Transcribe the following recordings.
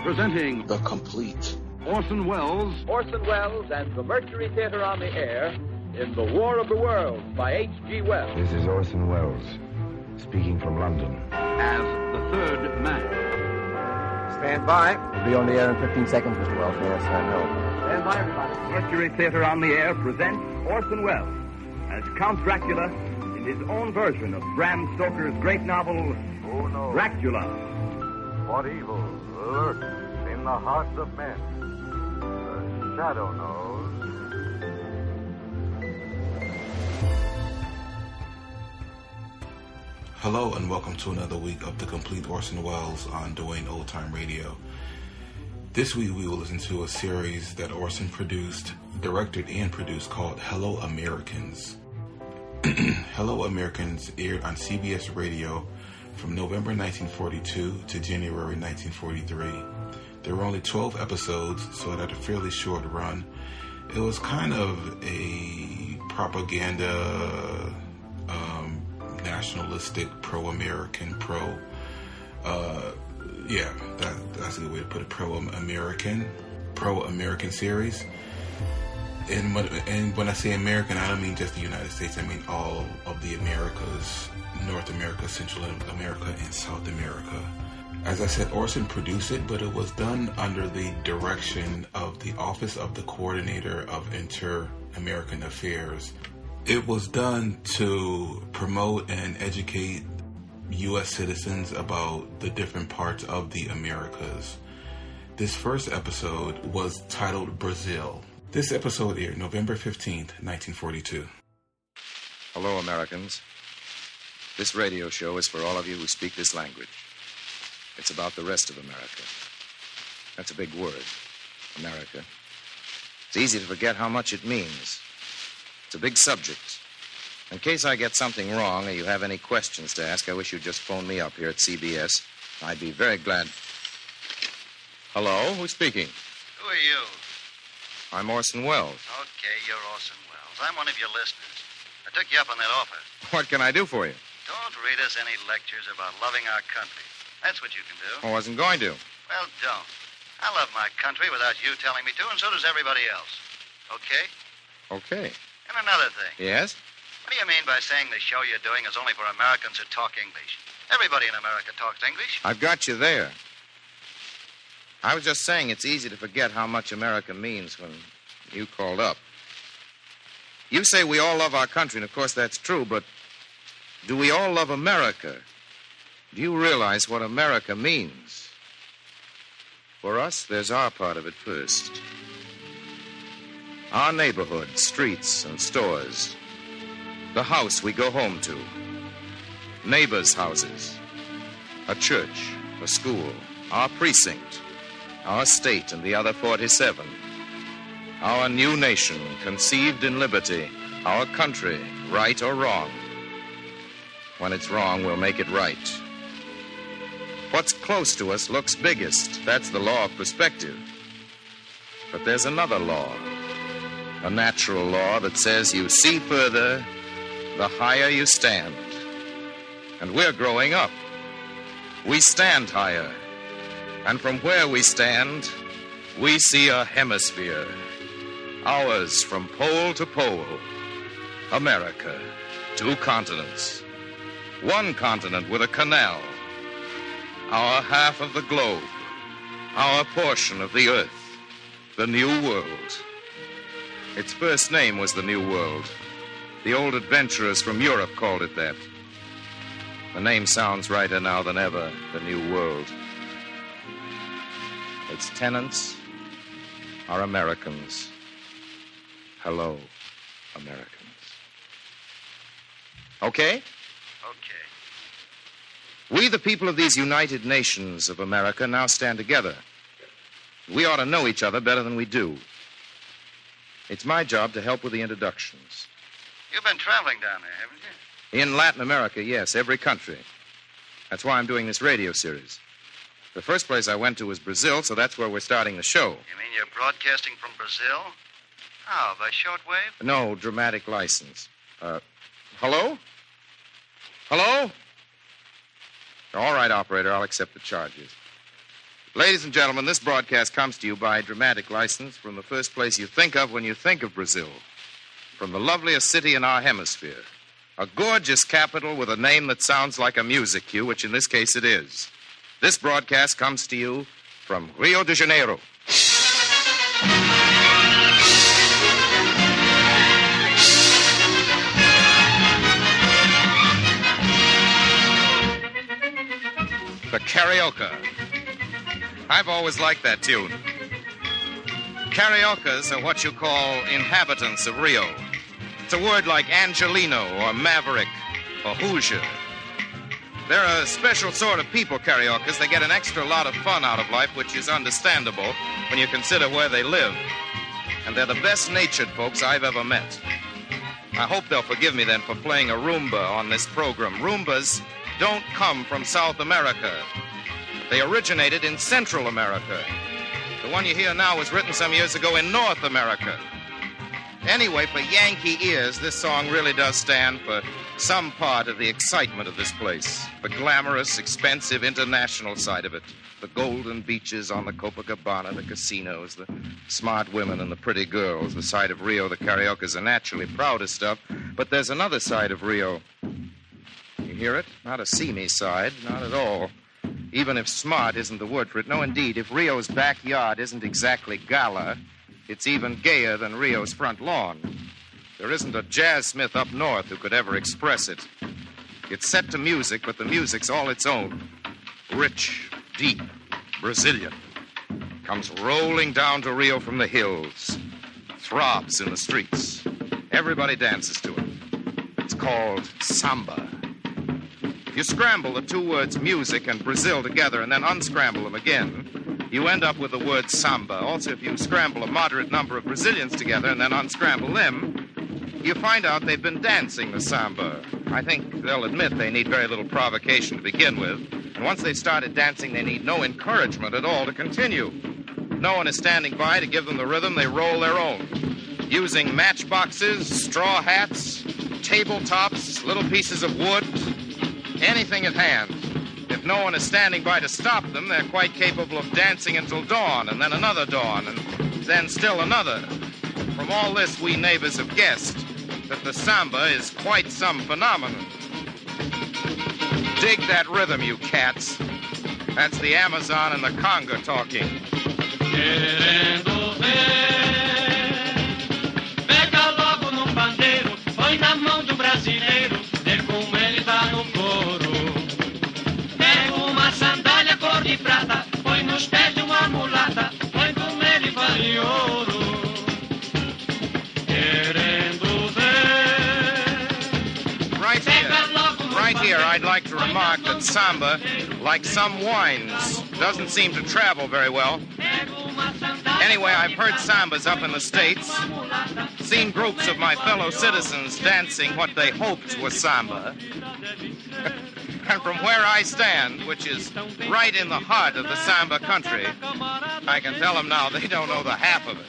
Presenting The Complete. Orson Welles and the Mercury Theater on the air in The War of the Worlds by H.G. Wells. This is Orson Welles, speaking from London. as the third man. Stand by. We'll be on the air in 15 seconds, Mr. Wells. Yes, I know. Stand by, everybody. Mercury Theater on the Air presents Orson Welles as Count Dracula in his own version of Bram Stoker's great novel, Dracula. What evil lurks in the hearts of men? The shadow knows. Hello and welcome to another week of The Complete Orson Welles on Dwayne Old Time Radio. This week we will listen to a series that Orson produced, directed, and produced called Hello Americans. Hello Americans aired on CBS Radio from November 1942 to January 1943. There were only 12 episodes, so it had a fairly short run. It was kind of a propaganda, nationalistic, pro-American, that's a good way to put it, pro-American series. And when I say American, I don't mean just the United States. I mean all of the Americas, North America, Central America, and South America. As I said, Orson produced it, but it was done under the direction of the Office of the Coordinator of Inter-American Affairs. It was done to promote and educate U.S. citizens about the different parts of the Americas. This first episode was titled Brazil. This episode aired November 15th, 1942. Hello, Americans. This radio show is for all of you who speak this language. It's about the rest of America. That's a big word, America. It's easy to forget how much it means. It's a big subject. In case I get something wrong or you have any questions to ask, I wish you'd just phone me up here at CBS. I'd be very glad. Hello, who's speaking? Who are you? I'm Orson Welles. Okay, you're Orson Welles. I'm one of your listeners. I took you up on that offer. What can I do for you? Don't read us any lectures about loving our country. That's what you can do. I wasn't going to. Well, don't. I love my country without you telling me to, and so does everybody else. Okay? Okay. And another thing. Yes? What do you mean by saying the show you're doing is only for Americans who talk English? Everybody in America talks English. I've got you there. I was just saying it's easy to forget how much America means when you called up. You say we all love our country, and of course that's true, but do we all love America? Do you realize what America means? For us, there's our part of it first. Our neighborhood, streets, and stores. The house we go home to. Neighbors' houses. A church, a school, our precinct, our state and the other 47. Our new nation, conceived in liberty. Our country, right or wrong. When it's wrong, we'll make it right. What's close to us looks biggest. That's the law of perspective. But there's another law. A natural law that says you see further the higher you stand. And we're growing up. We stand higher. And from where we stand, we see a hemisphere. Ours from pole to pole. America. 2 continents. 1 continent with a canal. Our half of the globe. Our portion of the earth. The New World. Its first name was the New World. The old adventurers from Europe called it that. The name sounds righter now than ever, the New World. Its tenants are Americans. Hello, Americans. Okay? Okay. We, the people of these United Nations of America, now stand together. We ought to know each other better than we do. It's my job to help with the introductions. You've been traveling down there, haven't you? In Latin America, yes, every country. That's why I'm doing this radio series. The first place I went to was Brazil, so that's where we're starting the show. You mean you're broadcasting from Brazil? How, by shortwave? No, dramatic license. Hello? Hello? All right, operator, I'll accept the charges. Ladies and gentlemen, this broadcast comes to you by dramatic license from the first place you think of when you think of Brazil. From the loveliest city in our hemisphere. A gorgeous capital with a name that sounds like a music cue, which in this case it is. This broadcast comes to you from Rio de Janeiro. The Carioca. I've always liked that tune. Cariocas are what you call inhabitants of Rio. It's a word like Angelino or Maverick or Hoosier. They're a special sort of people, Cariocas. They get an extra lot of fun out of life, which is understandable when you consider where they live. And they're the best-natured folks I've ever met. I hope they'll forgive me then for playing a rumba on this program. Rumbas don't come from South America. They originated in Central America. The one you hear now was written some years ago in North America. Anyway, for Yankee ears, this song really does stand for some part of the excitement of this place. The glamorous, expensive, international side of it. The golden beaches on the Copacabana, the casinos, the smart women and the pretty girls. The side of Rio the Cariocas are naturally proudest of. But there's another side of Rio. You hear it? Not a seamy side, not at all. Even if smart isn't the word for it. No, indeed, if Rio's backyard isn't exactly gala, it's even gayer than Rio's front lawn. There isn't a jazzsmith up north who could ever express it. It's set to music, but the music's all its own. Rich, deep, Brazilian. Comes rolling down to Rio from the hills. Throbs in the streets. Everybody dances to it. It's called samba. If you scramble the two words music and Brazil together and then unscramble them again, you end up with the word samba. Also, if you scramble a moderate number of Brazilians together and then unscramble them, you find out they've been dancing the samba. I think they'll admit they need very little provocation to begin with. And once they've started dancing, they need no encouragement at all to continue. No one is standing by to give them the rhythm. They roll their own. Using matchboxes, straw hats, tabletops, little pieces of wood, anything at hand. If no one is standing by to stop them, they're quite capable of dancing until dawn, and then another dawn, and then still another. From all this, we neighbors have guessed that the samba is quite some phenomenon. Dig that rhythm, you cats. That's the Amazon and the conga talking. Querendo ver, pega logo num bandeiro, põe na mão do brasileiro, vê como ele dá no couro. Pega uma sandália cor de prata, põe nos pés de uma mulata, põe como ele vale ouro. Querendo ver. Right here, I'd like to remark that samba, like some wines, doesn't seem to travel very well. Anyway, I've heard sambas up in the States, seen groups of my fellow citizens dancing what they hoped was samba. And from where I stand, which is right in the heart of the samba country, I can tell them now they don't know the half of it.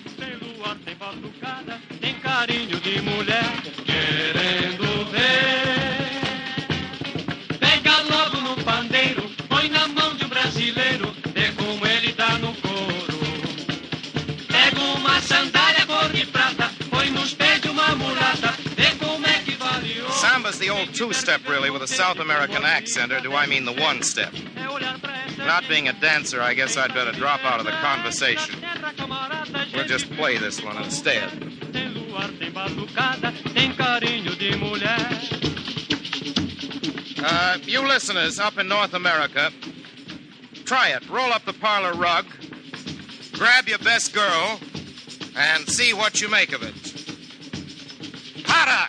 Pega logo no pandeiro, põe na mão de um brasileiro, vê como ele dá no couro. Pega uma sandália cor de prata, põe nos pés de uma mulata, vê como é que vale ouro. Samba's the old two-step, really, with a South American accent, or do I mean the one-step? Not being a dancer, I guess I'd better drop out of the conversation. We'll just play this one instead. You listeners up in North America, try it. Roll up the parlor rug, grab your best girl, and see what you make of it. Para!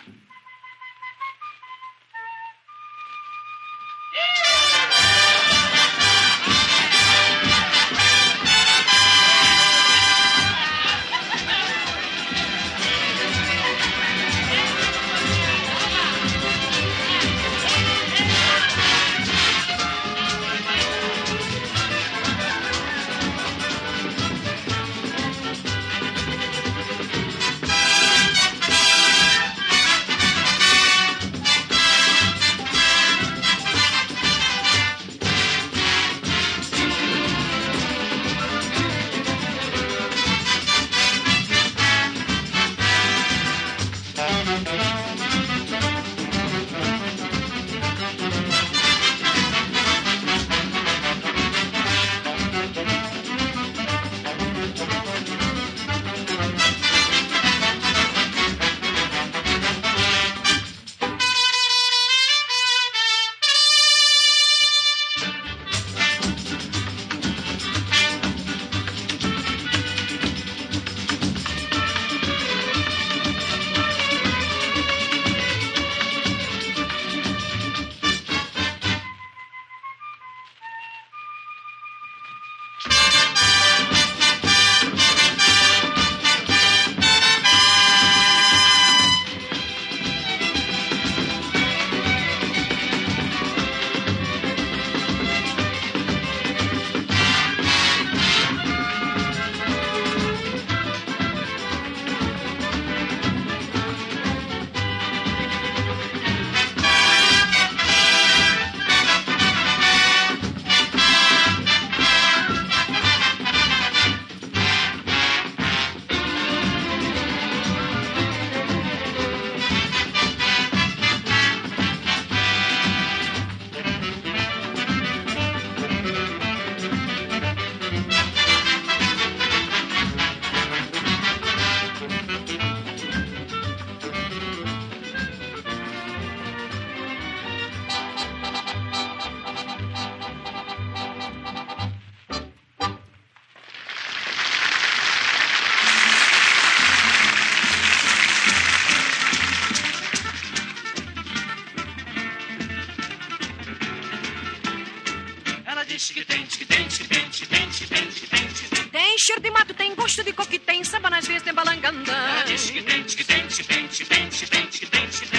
Tem cheiro de mato, tem gosto de coco, tem samba nas veias, tem balanganda.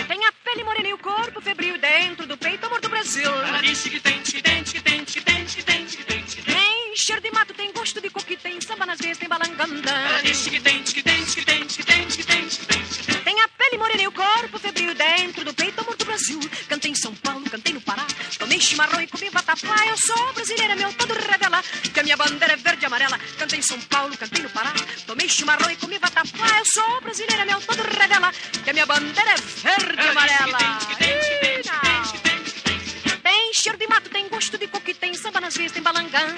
Tem a pele morena e o corpo febril dentro do peito, amor do Brasil. Tem cheiro de mato, tem gosto de coco, tem samba nas veias, tem balanganda. Tem a pele morena e o corpo febril dentro do peito, amor do Brasil. Cantei em São Paulo, cantei no Pará, tomei chimarrão e comi vatapá. Eu sou brasileira, meu todo revela que a minha bandeira é verde e amarela. Cantei em São Paulo, cantei no Pará, tomei chimarrão e comi vatapá. Eu sou brasileira, meu todo revela que a minha bandeira é verde e amarela. Tem cheiro de mato, tem gosto de coco, tem samba nas veias, tem balanganda.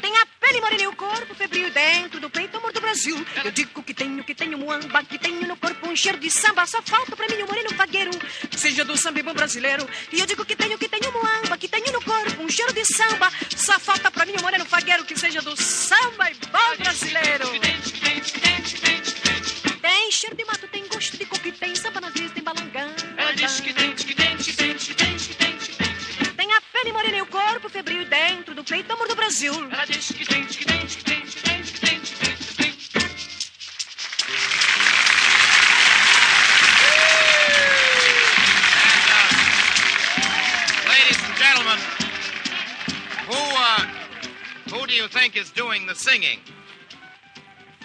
Tem a pele morena e o corpo febril dentro do peito, amor do Brasil. Eu digo que tenho muamba, que tenho no corpo um cheiro de samba. Só falta pra mim um moreno vagueiro, que seja do samba e bom brasileiro. E eu digo que tenho muamba, que tenho no corpo um cheiro de samba. Só falta pra mim um moreno vagueiro, que seja do samba e bom brasileiro. Tem cheiro de mato, tem gosto de coco, tem samba nas veias, tem balanganda. Tem a pele morena e o corpo febril dentro do peito, amor do Brasil. Ladies and gentlemen, who do you think is doing the singing?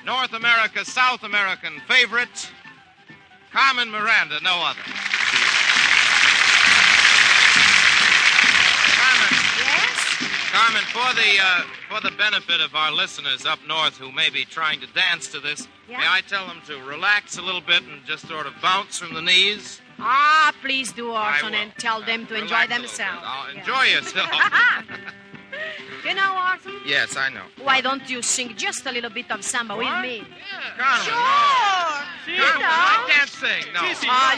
North America's South American favorite, Carmen Miranda, no other. Carmen, for the benefit of our listeners up north who may be trying to dance to this, may I tell them to relax a little bit and just sort of bounce from the knees? Ah, please do, Orson, and tell them to enjoy themselves. Enjoy yourself. You know, Orson? Yes, I know. Why don't you sing just a little bit of samba with me? Carmen. Sure. Carmen, I can't sing, no.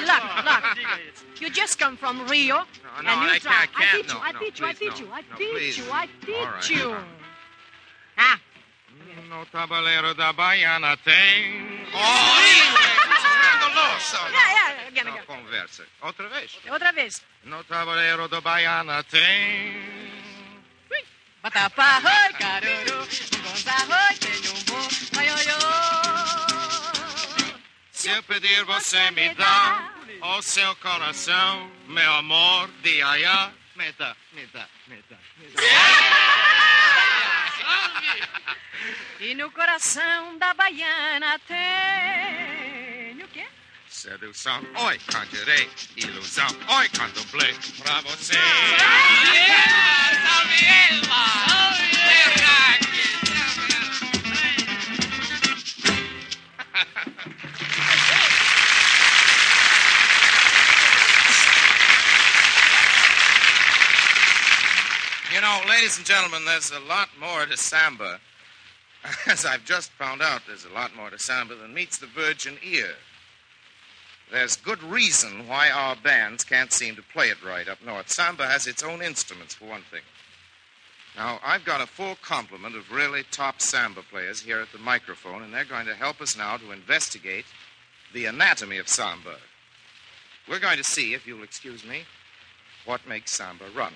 Look. You just come from Rio. No, and I can't. I teach you. Ah. No tabalero da Baiana tem. Oh, Again. Conversa. Outra vez. No tabalero da Baiana tem. Vatapá, oi, caruru, gonza, oi, tem bom, oi. Se eu pedir, você me dá o seu coração, meu amor, de aiá, me dá. E no coração da baiana tem o quê? Sedução, oi, cantarei, ilusão, oi, candomblé, pra você. You know, ladies and gentlemen, there's a lot more to samba. As I've just found out, there's a lot more to samba than meets the virgin ear. There's good reason why our bands can't seem to play it right up north. Samba has its own instruments, for one thing. Now, I've got a full complement of really top samba players here at the microphone, and they're going to help us now to investigate the anatomy of samba. We're going to see, if you'll excuse me, what makes samba run.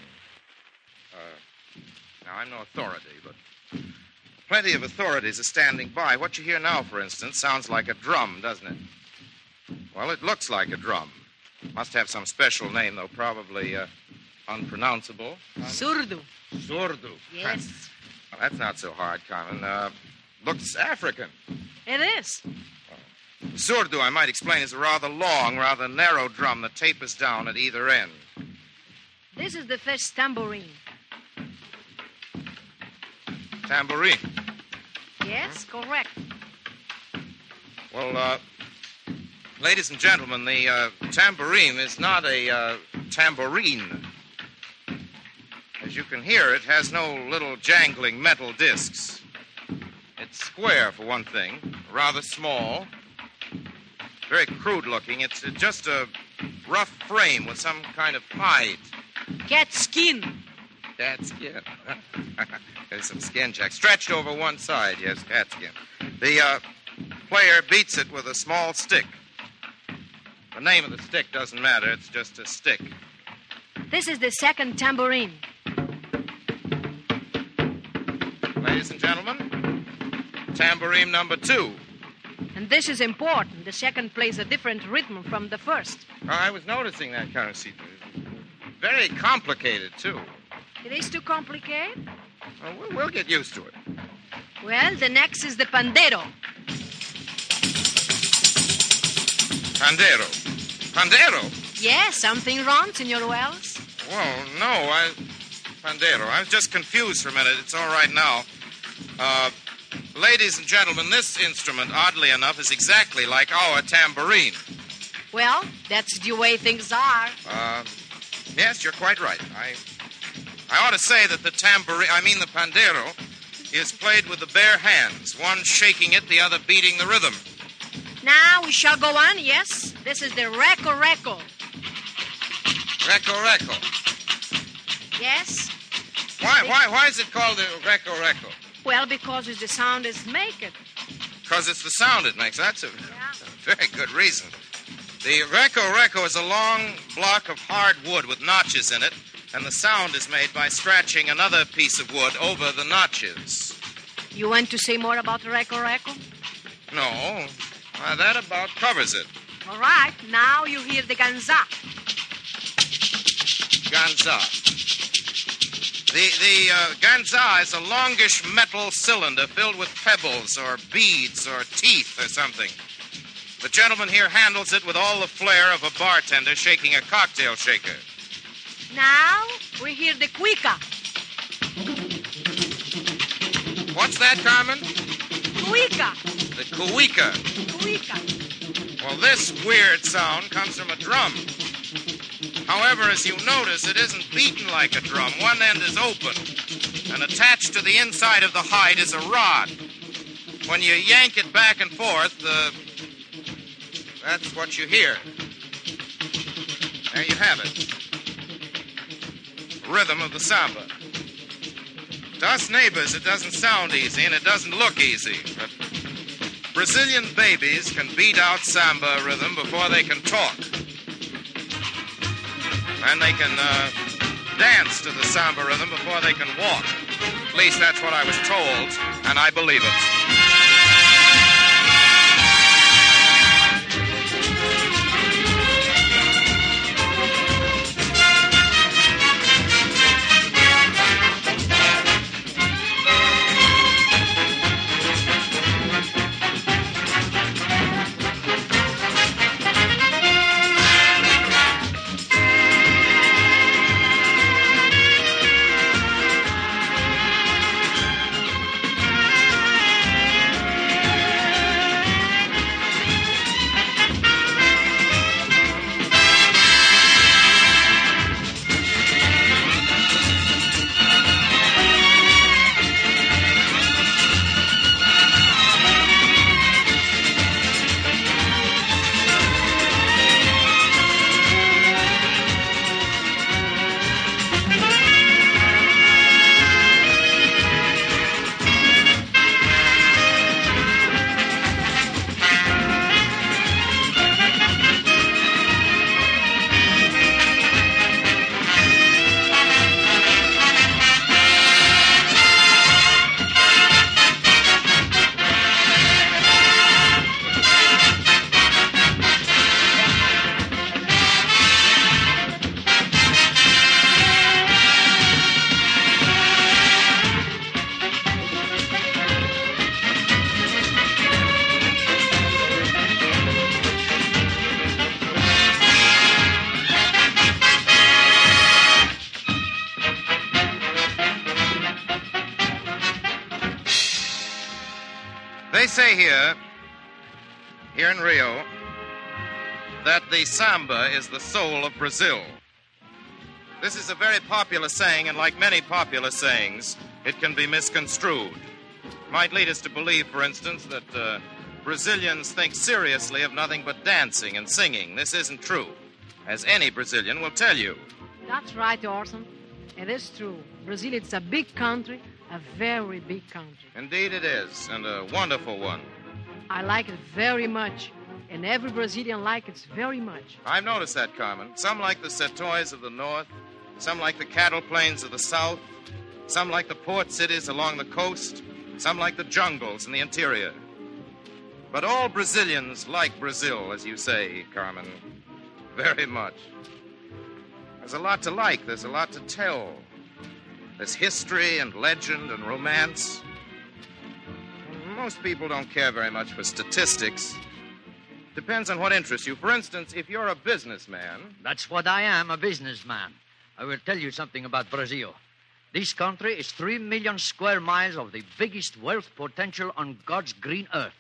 Now, I'm no authority, but plenty of authorities are standing by. What you hear now, for instance, sounds like a drum, doesn't it? Well, it looks like a drum. Must have some special name, though, probably unpronounceable. Surdo. Surdo. Yes. Well, that's not so hard, Carmen. Looks African. It is. Surdo, I might explain, is a rather long, rather narrow drum that tapers down at either end. This is the first tambourine. Tambourine. Yes, correct. Well, ladies and gentlemen, the tambourine is not a tambourine. As you can hear, it has no little jangling metal discs. It's square, for one thing, rather small, very crude looking. It's just a rough frame with some kind of hide. Cat skin. Cat skin. There's some skin, Jack. Stretched over one side, yes, cat skin. The player beats it with a small stick. The name of the stick doesn't matter. It's just a stick. This is the second tambourine. Ladies and gentlemen, tambourine number 2. And this is important. The second plays a different rhythm from the first. I was noticing that kind of sequence. Very complicated, too. It is too complicated? Well, we'll get used to it. Well, the next is the pandero. Pandero. Pandero? Yes, something wrong, Senor Wells? Well, no, Pandero. I was just confused for a minute. It's all right now. Ladies and gentlemen, this instrument, oddly enough, is exactly like our tambourine. Well, that's the way things are. Yes, you're quite right. I ought to say that the pandero, is played with the bare hands, one shaking it, the other beating the rhythm. Now we shall go on, yes? This is the reco-reco. Reco-reco. Yes? Why is it called the reco-reco? Well, because it's the sound it makes it. Because it's the sound it makes. That's a very good reason. The reco-reco is a long block of hard wood with notches in it, and the sound is made by scratching another piece of wood over the notches. You want to say more about reco-reco? No. That about covers it. All right. Now you hear the ganza. Ganza. The ganza is a longish metal cylinder filled with pebbles or beads or teeth or something. The gentleman here handles it with all the flair of a bartender shaking a cocktail shaker. Now we hear the cuica. What's that, Carmen? Cuica. The cuica. Cuica. Well, this weird sound comes from a drum. However, as you notice, it isn't beaten like a drum. One end is open, and attached to the inside of the hide is a rod. When you yank it back and forth, that's what you hear. There you have it. Rhythm of the samba. To us neighbors, it doesn't sound easy, and it doesn't look easy, but Brazilian babies can beat out samba rhythm before they can talk. And they can dance to the samba rhythm before they can walk. At least that's what I was told, and I believe it. They say here in Rio, that the samba is the soul of Brazil. This is a very popular saying, and like many popular sayings, it can be misconstrued. It might lead us to believe, for instance, that Brazilians think seriously of nothing but dancing and singing. This isn't true, as any Brazilian will tell you. That's right, Orson. It is true. Brazil is a big country, a very big country. Indeed it is, and a wonderful one. I like it very much, and every Brazilian likes it very much. I've noticed that, Carmen. Some like the Sertões of the north, some like the cattle plains of the south, some like the port cities along the coast, some like the jungles in the interior. But all Brazilians like Brazil, as you say, Carmen, very much. There's a lot to like. There's a lot to tell. There's history and legend and romance. Most people don't care very much for statistics. Depends on what interests you. For instance, if you're a businessman... That's what I am, a businessman. I will tell you something about Brazil. This country is 3 million square miles of the biggest wealth potential on God's green earth.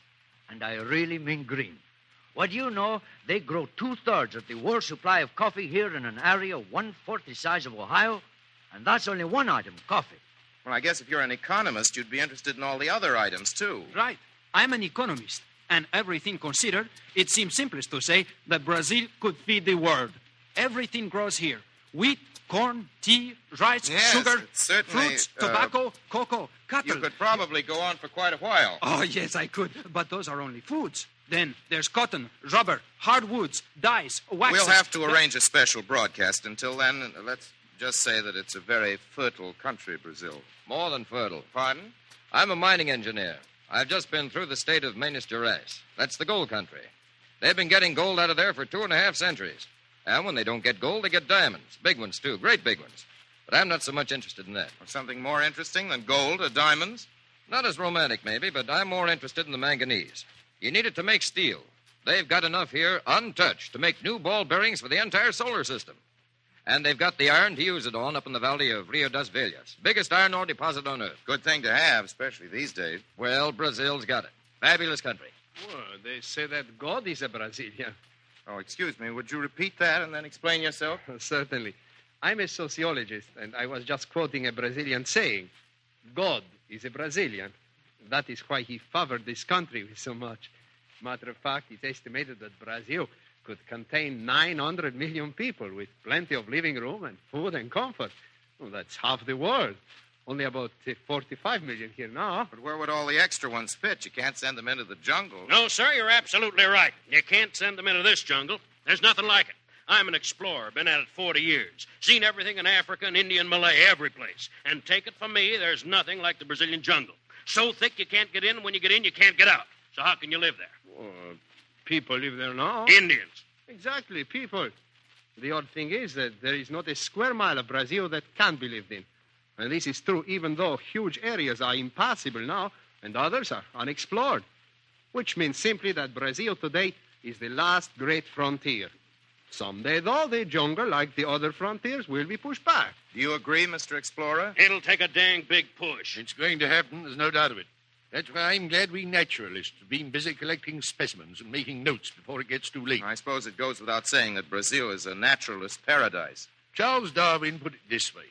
And I really mean green. What do you know? They grow 2/3 of the world supply of coffee here in an area 1/4 the size of Ohio. And that's only one item, coffee. Well, I guess if you're an economist, you'd be interested in all the other items, too. Right. I'm an economist. And everything considered, it seems simplest to say that Brazil could feed the world. Everything grows here. Wheat, corn, tea, rice, yes, sugar, certainly, fruits, tobacco, cocoa, cattle. You could probably go on for quite a while. Oh, yes, I could. But those are only foods. Then there's cotton, rubber, hardwoods, dyes, waxes. We'll have to arrange a special broadcast. Until then, let's just say that it's a very fertile country, Brazil. More than fertile. Pardon? I'm a mining engineer. I've just been through the state of Minas Gerais. That's the gold country. They've been getting gold out of there for 2.5 centuries. And when they don't get gold, they get diamonds. Big ones, too. Great big ones. But I'm not so much interested in that. Or something more interesting than gold or diamonds? Not as romantic, maybe, but I'm more interested in the manganese. You need it to make steel. They've got enough here, untouched, to make new ball bearings for the entire solar system. And they've got the iron to use it on up in the valley of Rio das Velhas. Biggest iron ore deposit on Earth. Good thing to have, especially these days. Well, Brazil's got it. Fabulous country. Well, they say that God is a Brazilian. Oh, excuse me. Would you repeat that and then explain yourself? Certainly. I'm a sociologist, and I was just quoting a Brazilian saying. God is a Brazilian. That is why he favored this country with so much. Matter of fact, it's estimated that Brazil could contain 900 million people with plenty of living room and food and comfort. Well, that's half the world. Only about 45 million here now. But where would all the extra ones fit? You can't send them into the jungle. No, sir, you're absolutely right. You can't send them into this jungle. There's nothing like it. I'm an explorer, been at it 40 years. Seen everything in Africa and India and Malay, every place. And take it from me, there's nothing like the Brazilian jungle. So thick you can't get in, and when you get in, you can't get out. So how can you live there? People live there now. Indians. Exactly, people. The odd thing is that there is not a square mile of Brazil that can't be lived in. And this is true even though huge areas are impassable now and others are unexplored. Which means simply that Brazil today is the last great frontier. Someday, though, the jungle, like the other frontiers, will be pushed back. Do you agree, Mr. Explorer? It'll take a dang big push. It's going to happen, there's no doubt of it. That's why I'm glad we naturalists have been busy collecting specimens and making notes before it gets too late. I suppose it goes without saying that Brazil is a naturalist paradise. Charles Darwin put it this way.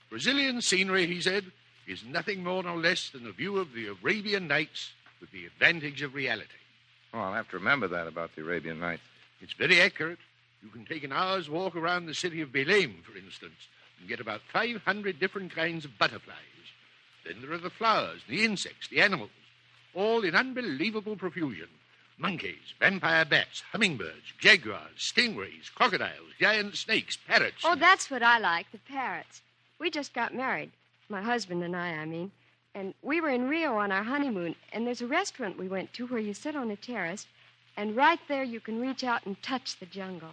Brazilian scenery, he said, is nothing more nor less than a view of the Arabian Nights with the advantage of reality. Oh, I'll have to remember that about the Arabian Nights. It's very accurate. You can take an hour's walk around the city of Belém, for instance, and get about 500 different kinds of butterflies. Then there are the flowers, the insects, the animals, all in unbelievable profusion. Monkeys, vampire bats, hummingbirds, jaguars, stingrays, crocodiles, giant snakes, parrots. Oh, that's what I like, the parrots. We just got married. My husband and I mean. And we were in Rio on our honeymoon, and there's a restaurant we went to where you sit on a terrace, and right there you can reach out and touch the jungle.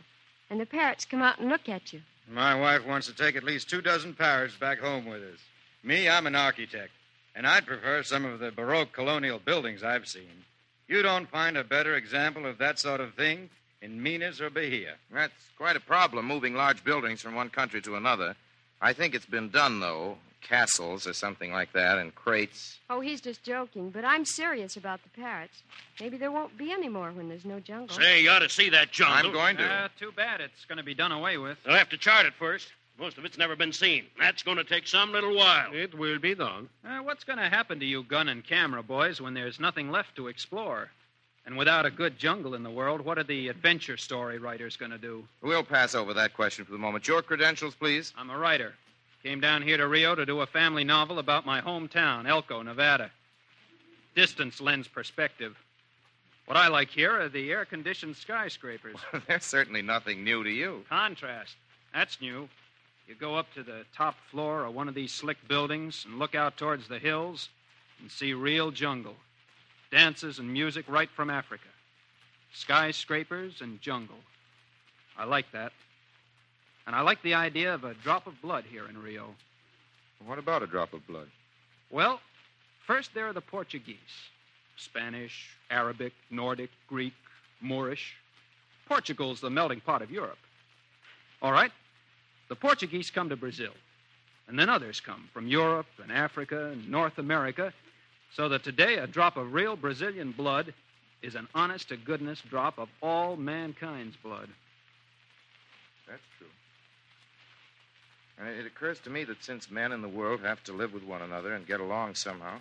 And the parrots come out and look at you. My wife wants to take at least 2 dozen parrots back home with us. Me, I'm an architect, and I'd prefer some of the Baroque colonial buildings I've seen. You don't find a better example of that sort of thing in Minas or Bahia. That's quite a problem, moving large buildings from one country to another. I think it's been done, though. castles or something like that in crates. Oh, he's just joking, but I'm serious about the parrots. Maybe there won't be any more when there's no jungle. Say, you ought to see that jungle. I'm going to. Too bad it's going to be done away with. They'll have to chart it first. Most of it's never been seen. That's going to take some little while. It will be done. What's going to happen to you gun and camera boys when there's nothing left to explore? And without a good jungle in the world, what are the adventure story writers going to do? We'll pass over that question for the moment. Your credentials, please. I'm a writer. Came down here to Rio to do a family novel about my hometown, Elko, Nevada. Distance lends perspective. What I like here are the air-conditioned skyscrapers. There's certainly nothing new to you. Contrast. That's new. You go up to the top floor of one of these slick buildings and look out towards the hills and see real jungle. Dances and music right from Africa. Skyscrapers and jungle. I like that. And I like the idea of a drop of blood here in Rio. What about a drop of blood? Well, first there are the Portuguese. Spanish, Arabic, Nordic, Greek, Moorish. Portugal's the melting pot of Europe. All right. The Portuguese come to Brazil. And then others come from Europe and Africa and North America, so that today a drop of real Brazilian blood is an honest-to-goodness drop of all mankind's blood. That's true. And it occurs to me that since men in the world have to live with one another and get along somehow,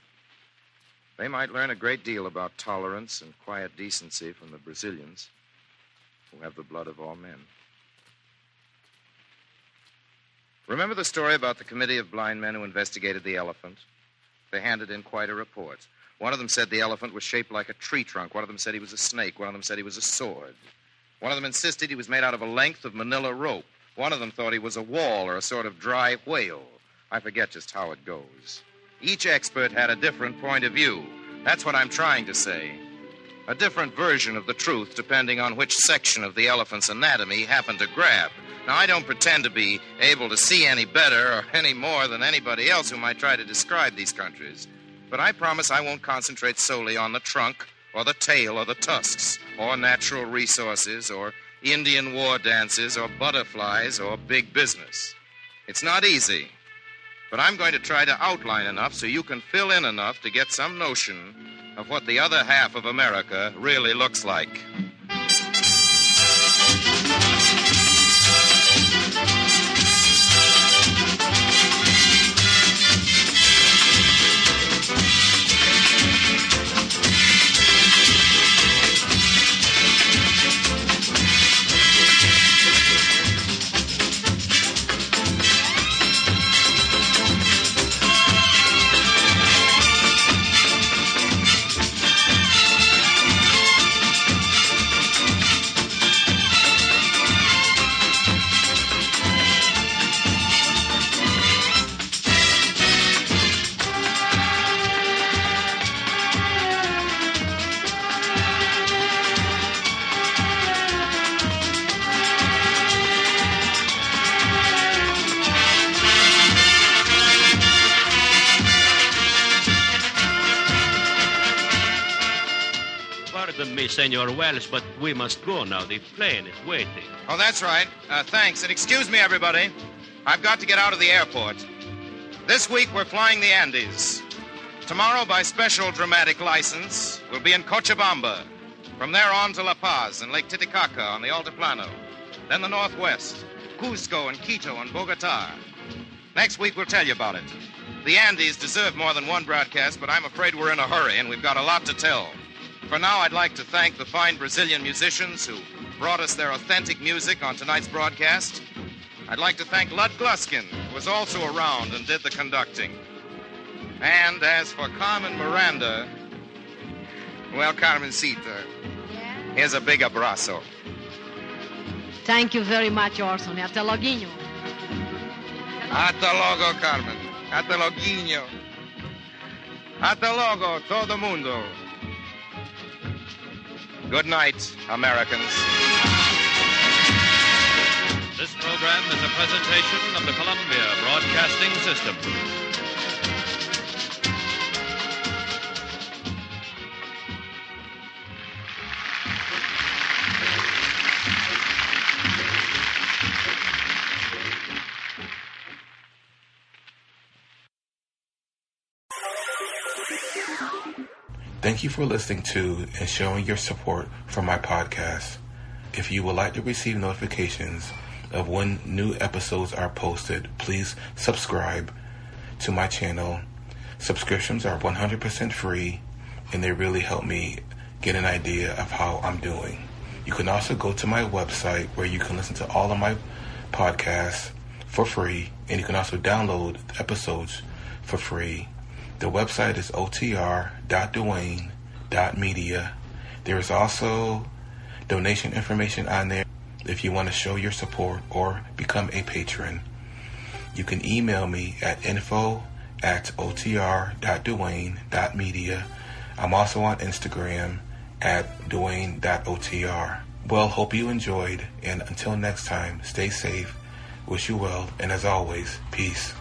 they might learn a great deal about tolerance and quiet decency from the Brazilians, who have the blood of all men. Remember the story about the committee of blind men who investigated the elephant? They handed in quite a report. One of them said the elephant was shaped like a tree trunk. One of them said he was a snake. One of them said he was a sword. One of them insisted he was made out of a length of manila rope. One of them thought he was a wall or a sort of dry whale. I forget just how it goes. Each expert had a different point of view. That's what I'm trying to say. A different version of the truth depending on which section of the elephant's anatomy he happened to grab. Now, I don't pretend to be able to see any better or any more than anybody else who might try to describe these countries. But I promise I won't concentrate solely on the trunk or the tail or the tusks or natural resources or Indian war dances or butterflies or big business. It's not easy, but I'm going to try to outline enough so you can fill in enough to get some notion of what the other half of America really looks like. Pardon me, Senor Wells, but we must go now. The plane is waiting. Oh, that's right. Thanks. And excuse me, everybody. I've got to get out of the airport. This week, we're flying the Andes. Tomorrow, by special dramatic license, we'll be in Cochabamba. From there on to La Paz and Lake Titicaca on the Altiplano. Then the Northwest, Cusco and Quito and Bogota. Next week, we'll tell you about it. The Andes deserve more than one broadcast, but I'm afraid we're in a hurry and we've got a lot to tell. For now, I'd like to thank the fine Brazilian musicians who brought us their authentic music on tonight's broadcast. I'd like to thank Lud Gluskin, who was also around and did the conducting. And as for Carmen Miranda, well, Carmencita, here's a big abrazo. Thank you very much, Orson. Hasta loguinho. Hasta luego, Carmen. Hasta loguinho. Hasta luego, todo mundo. Good night, Americans. This program is a presentation of the Columbia Broadcasting System. Thank you for listening to and showing your support for my podcast. If you would like to receive notifications of when new episodes are posted, please subscribe to my channel. Subscriptions are 100% free, and they really help me get an idea of how I'm doing. You can also go to my website where you can listen to all of my podcasts for free, and you can also download episodes for free. The website is otr.duane.media. There is also donation information on there if you want to show your support or become a patron. You can email me at info@otr.duane.media. I'm also on Instagram at duane.otr. Well, hope you enjoyed, and until next time, stay safe, wish you well, and as always, peace.